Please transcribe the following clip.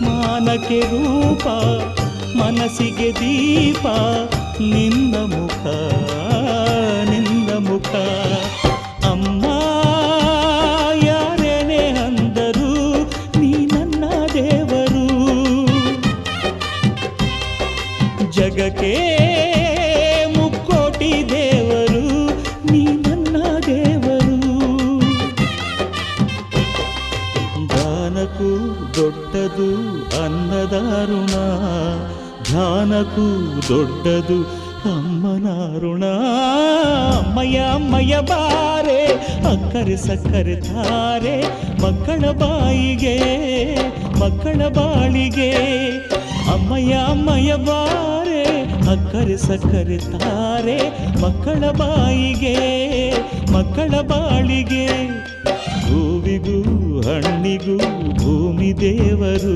ಮಾನಕ್ಕೆ ರೂಪ ಮನಸ್ಸಿಗೆ ದೀಪ ನಿನ್ನ ಮುಖ ನಿನ್ನ ಮುಖ ಅಮ್ಮ ಯಾರೇನೇ ಅಂದರು ನೀ ನನ್ನ ದೇವರು ಜಗಕ್ಕೆ ಮುಕ್ಕೋಟಿ ದೇವರು ನೀ ನನ್ನ ದೇವರು ದಾನಕ್ಕೂ ದೊಡ್ಡದು ಅನ್ನದಾರುಣ ಧ್ಯಾನಕ್ಕೂ ದೊಡ್ಡದು ಅಮ್ಮನ ಋಣ ಅಮ್ಮಯ್ಯ ಅಮ್ಮಯ್ಯ ಬಾರೆ ಅಕ್ಕರೆ ಸಕ್ಕರೆ ತಾರೆ ಮಕ್ಕಳ ಬಾಯಿಗೆ ಮಕ್ಕಳ ಬಾಳಿಗೆ ಅಮ್ಮಯ್ಯ ಅಮ್ಮಯ್ಯ ಬಾರೆ ಅಕ್ಕರೆ ಸಕ್ಕರೆ ತಾರೆ ಮಕ್ಕಳ ಬಾಯಿಗೆ ಮಕ್ಕಳ ಬಾಳಿಗೆ ಹೂವಿಗೂ ಹಣ್ಣಿಗೂ ಭೂಮಿ ದೇವರು